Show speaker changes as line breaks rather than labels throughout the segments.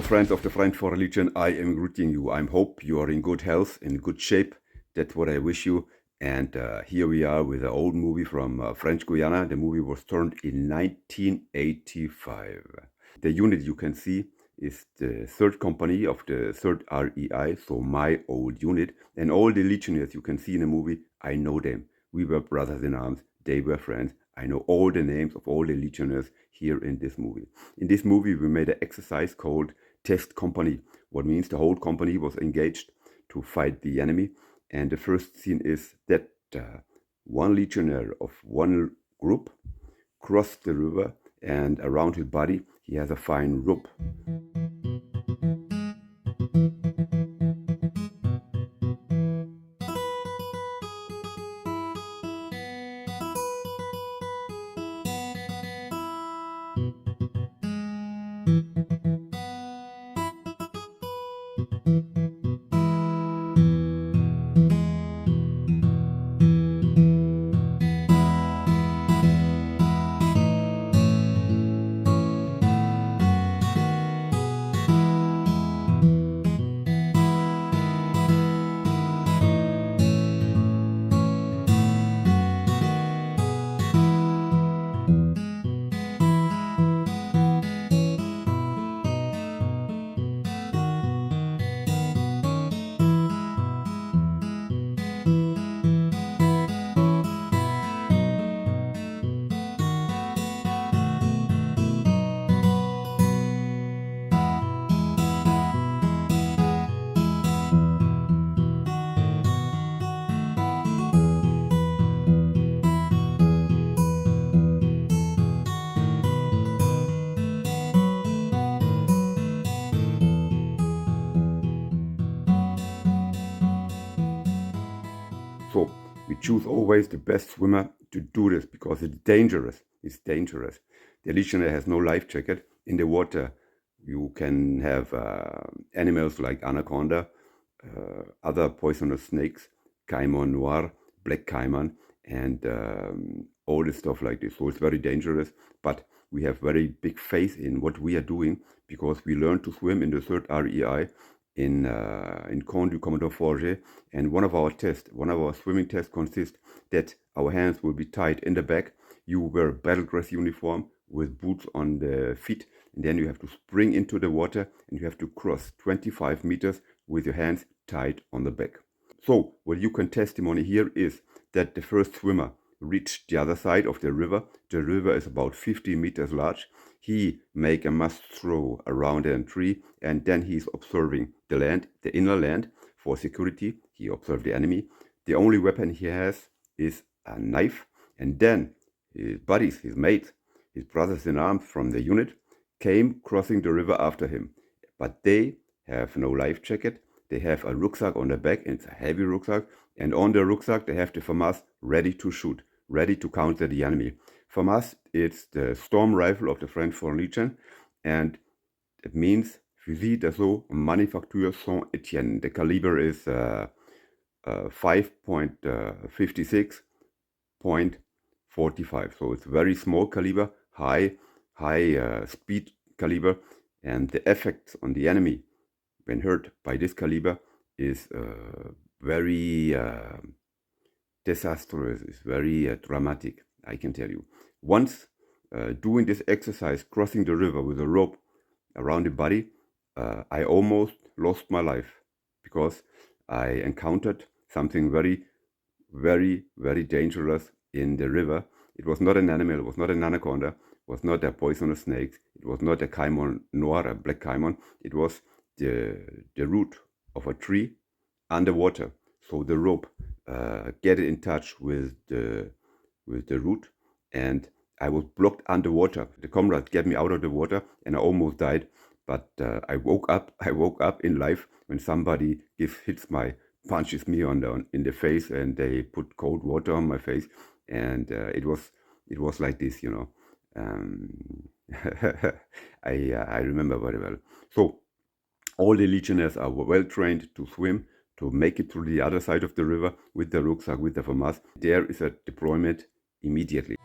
friends of the French Legion, I am greeting you. I hope you are in good health, in good shape. That's what I wish you. And here we are with an old movie from French Guyana. The movie was turned in 1985. The unit you can see is the 3rd company of the 3rd REI, so my old unit. And all the legionnaires you can see in the movie, I know them. We were brothers in arms. They were friends. I know all the names of all the legionnaires here in this movie. In this movie, we made an exercise called Test Company, what means the whole company was engaged to fight the enemy. And the first scene is that one legionnaire of one group crossed the river, and around his body he has a fine rope. So we choose always the best swimmer to do this because it's dangerous. It's dangerous. The legionnaire has no life jacket. In the water, you can have animals like anaconda, other poisonous snakes, caiman noir, black caiman, and all this stuff like this. So it's very dangerous. But we have very big faith in what we are doing because we learned to swim in the 3rd REI in Camp du Commandant Forget, and one of our swimming tests consists that our hands will be tied in the back. You wear a battle dress uniform with boots on the feet, and then you have to spring into the water and you have to cross 25 meters with your hands tied on the back. So what you can testimony here is that the first swimmer reached the other side of the river. The river is about 50 meters large. He make a mast throw around a tree, and then he's observing the land, the inner land, for security. He observed the enemy. The only weapon he has is a knife, and then his buddies, his mates, his brothers in arms from the unit came crossing the river after him. But they have no life jacket. They have a rucksack on their back, and it's a heavy rucksack, and on the rucksack they have the FAMAS ready to shoot, ready to counter the enemy. FAMAS, it's the storm rifle of the French Legion, and it means Fusil d'assaut manufacture Saint-Étienne. The caliber is 5.56.45, so it's very small caliber, high speed caliber, and the effect on the enemy when hurt by this caliber is very disastrous, is very dramatic, I can tell you. Once doing this exercise, crossing the river with a rope around the body, I almost lost my life because I encountered something very, very, very dangerous in the river. It was not an animal, it was not an anaconda, it was not a poisonous snake, it was not a caiman noir, a black caiman. It was the root of a tree underwater. So the rope get in touch with the root, and I was blocked underwater. The comrades get me out of the water, and I almost died. But I woke up in life when somebody punches me in the face, and they put cold water on my face, and it was like this, you know. I remember very well. So all the legionnaires are well trained to swim, to make it through the other side of the river with the rucksack, with the FAMAS. There is a deployment immediately.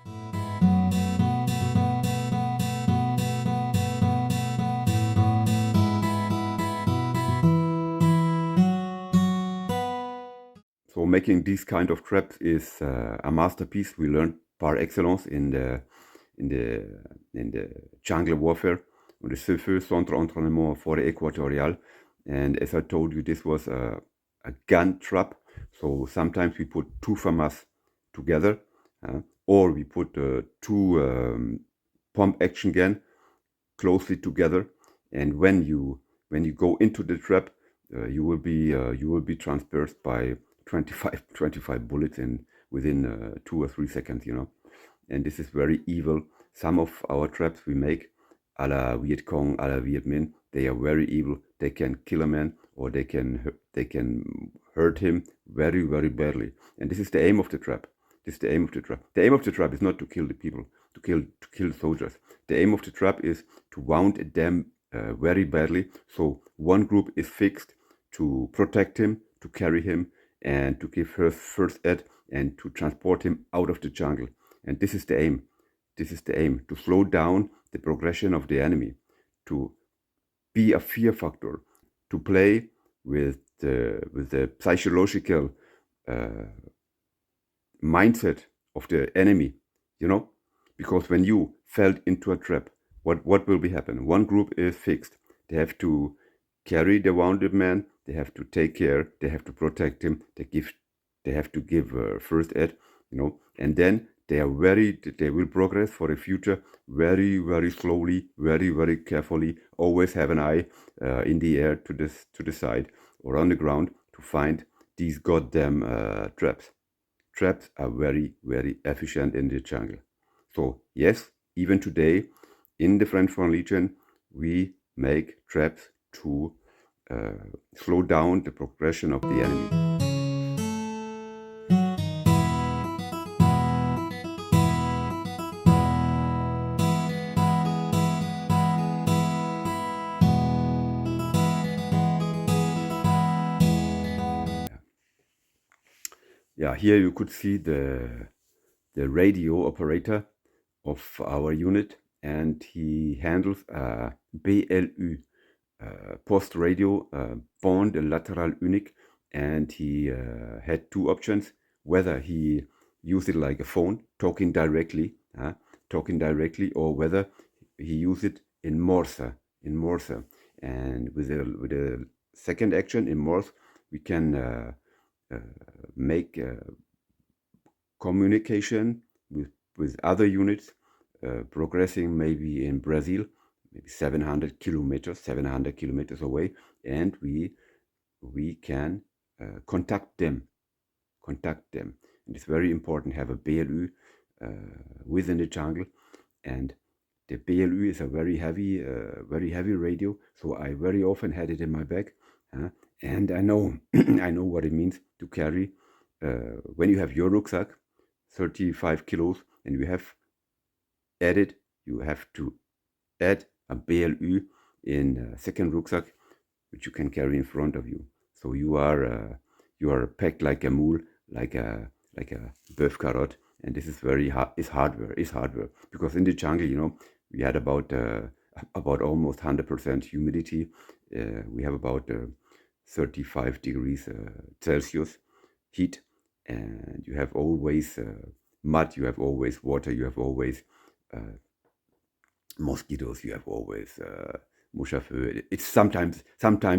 So making these kind of traps is a masterpiece. We learned par excellence in the jungle warfare on the CEFE, Centre d'Entraînement Forêt équatoriale. And as I told you, this was a gun trap. So sometimes we put two FAMAS together, or we put two pump action gun closely together. And when you go into the trap, you will be transperced by 25 bullets within 2 or 3 seconds, you know. And this is very evil. Some of our traps we make, a la Viet Cong, a la Viet Minh, they are very evil. They can kill a man, or they can hurt him very, very badly. And this is the aim of the trap. This is the aim of the trap. The aim of the trap is not to kill the people, to kill soldiers. The aim of the trap is to wound them very badly. So one group is fixed to protect him, to carry him, and to give her first aid, and to transport him out of the jungle. And this is the aim. This is the aim, to slow down the progression of the enemy, to be a fear factor, to play with the psychological mindset of the enemy, you know. Because when you fell into a trap, what will be happen? One group is fixed. They have to carry the wounded man. They have to take care. They have to protect him. They have to give first aid, you know. And then they will progress for the future very, very slowly, very, very carefully. Always have an eye in the air to the side or on the ground to find these goddamn traps. Traps are very, very efficient in the jungle. So yes, even today in the French Foreign Legion, we make traps to slow down the progression of the enemy. Yeah, here you could see the radio operator of our unit, and he handles a BLU, post radio bond lateral unique, and he had two options: whether he used it like a phone, talking directly, or whether he used it in Morse, and with the second action in Morse, we can make communication with other units progressing maybe in Brazil, maybe 700 kilometers away, and we can contact them. And it's very important to have a BLU within the jungle, and the BLU is a very heavy radio, so I very often had it in my bag, and I know I know what it means to carry when you have your rucksack, 35 kilos, and you have to add a BLU in second rucksack, which you can carry in front of you. So you are packed like a mule, like a bœuf carotte, and this is very hard. It's hardware, because in the jungle, you know, we had about almost 100% humidity. We have about 35 degrees Celsius heat, and you have always mud, you have always water, you have always mosquitoes, you have always mouchafeu. It's sometimes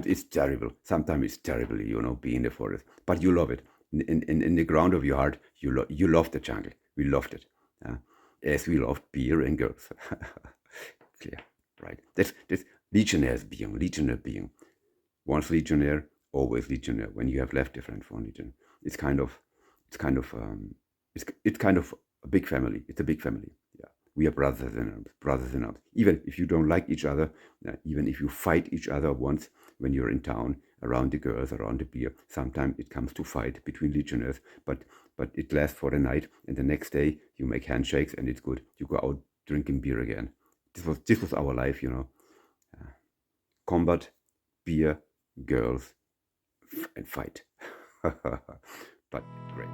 it's terrible. Sometimes it's terrible, you know, being in the forest. But you love it. In the ground of your heart, you love the jungle. We loved it, as we loved beer and girls. Clear, right? That's legionnaire being. Once legionnaire, always legionnaire. When you have left the French Foreign Legion, it's kind of a big family. It's a big family. Yeah, we are brothers in arms. Even if you don't like each other, even if you fight each other once when you're in town, around the girls, around the beer, sometimes it comes to fight between legionnaires. But it lasts for the night, and the next day you make handshakes, and it's good. You go out drinking beer again. This was our life, you know. Combat, beer, girls, and fight. But great.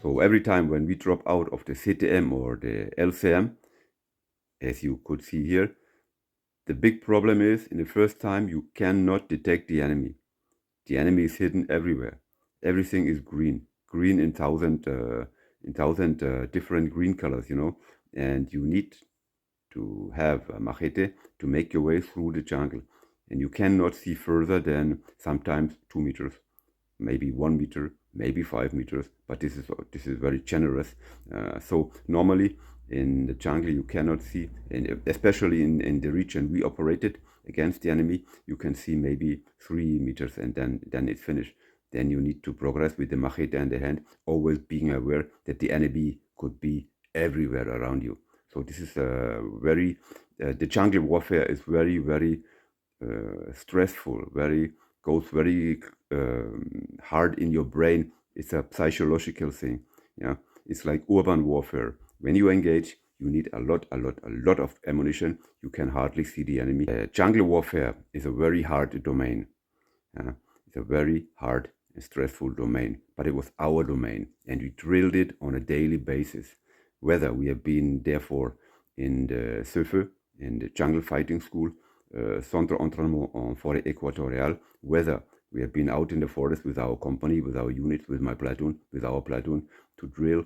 So every time when we drop out of the CTM or the LCM, as you could see here, the big problem is in the first time you cannot detect the enemy. The enemy is hidden everywhere. Everything is green in thousand different green colors, you know, and you need to have a machete to make your way through the jungle. And you cannot see further than sometimes 2 meters, maybe 1 meter, maybe 5 meters, but this is very generous. So normally in the jungle you cannot see, and especially in the region we operated against the enemy, you can see maybe 3 meters and then it's finished. Then you need to progress with the machete in the hand, always being aware that the enemy could be everywhere around you. So this is the jungle warfare is very stressful, goes very hard in your brain. It's a psychological thing. Yeah, it's like urban warfare. When you engage, you need a lot of ammunition. You can hardly see the enemy. Jungle warfare is a very hard domain. It's a very hard and stressful domain, but it was our domain, and we drilled it on a daily basis. Whether we have been therefore in the CEFE, in the jungle fighting school, Centre d'entraînement en forêt équatoriale, whether we have been out in the forest with our company, with our units, with my platoon, with our platoon, to drill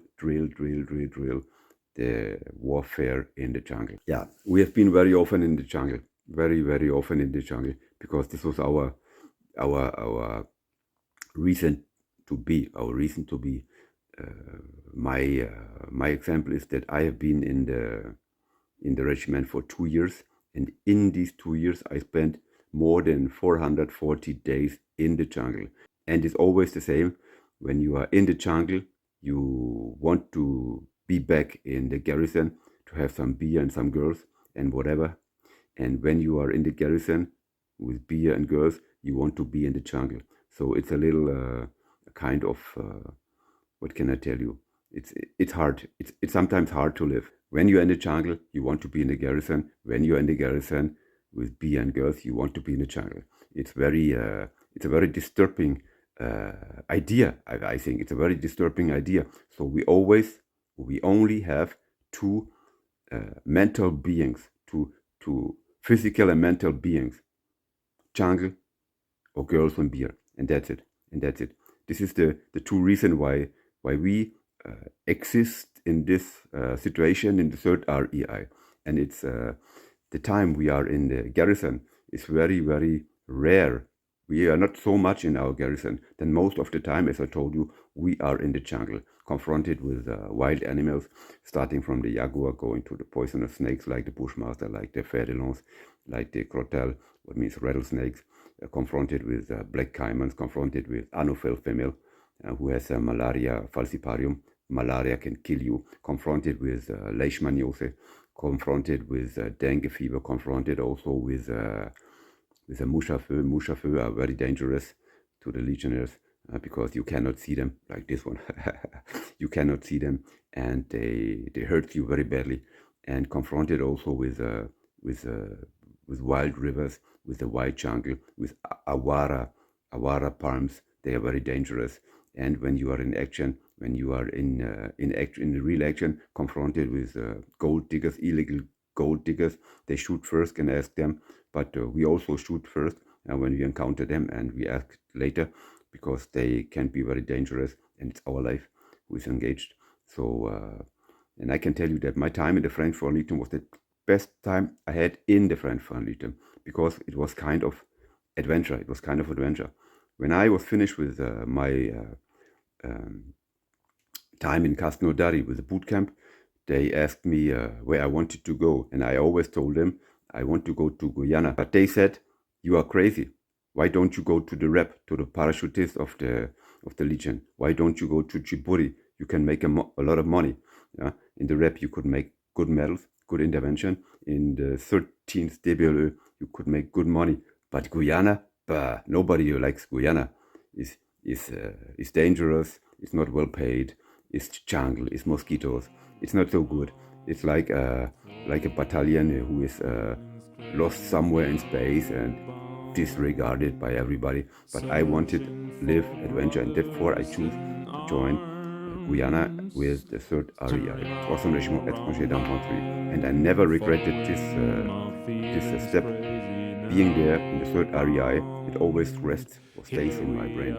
the warfare in the jungle. Yeah, we have been very often in the jungle, very often in the jungle, because this was our reason to be, my example is that I have been in the regiment for 2 years, and in these 2 years I spent more than 440 days in the jungle. And it's always the same. When you are in the jungle, you want to be back in the garrison to have some beer and some girls and whatever. And when you are in the garrison with beer and girls, you want to be in the jungle. So it's a little kind of what can I tell you? It's hard. It's sometimes hard to live. When you're in the jungle, you want to be in the garrison. When you're in the garrison with beer and girls, you want to be in the jungle. It's a very disturbing idea. I think it's a very disturbing idea. So we only have two mental beings, two physical and mental beings: jungle or girls and beer, and that's it. This is the true reason why we exist in this situation in the third REI. And it's the time we are in the garrison is very rare. We are not so much in our garrison. Then most of the time, as I told you, we are in the jungle, confronted with wild animals, starting from the jaguar, going to the poisonous snakes like the bushmaster, like the fer de lance, like the crotal, what means rattlesnakes, confronted with black caimans, confronted with Anopheles female, who has malaria falciparum. Malaria can kill you. Confronted with leishmaniose, confronted with dengue fever, confronted also with a mouche-à-feu. Mouche-à-feu are very dangerous to the legionnaires because you cannot see them, like this one. You cannot see them, and they hurt you very badly. And confronted also with wild rivers, with the wild jungle, with awara palms. They are very dangerous. And when you are in action, when you are in real action, confronted with gold diggers, illegal gold diggers, they shoot first and ask them. But we also shoot first when we encounter them, and we ask later, because they can be very dangerous, and it's our life who is engaged. So, and I can tell you that my time in the French Foreign Legion was the best time I had in the French Foreign Legion, because it was kind of adventure. When I was finished with my time in Krasnodari with the boot camp, they asked me where I wanted to go, and I always told them I want to go to Guiana. But they said, "You are crazy. Why don't you go to the rep, to the parachutists of the Legion? Why don't you go to Djibouti? You can make a lot of money. In the rep, you could make good medals, good intervention. In the 13th DBLE, you could make good money. But Guyana, nobody likes Guyana. It's dangerous. It's not well paid. It's jungle. It's mosquitoes. It's not so good. It's like a battalion who is lost somewhere in space and disregarded by everybody. But I wanted live adventure, and therefore I choose to join Guiana with the 3rd REI, 3e Régiment étranger d'infanterie. And I never regretted this step. Being there in the 3rd REI, it always rests or stays in my brain.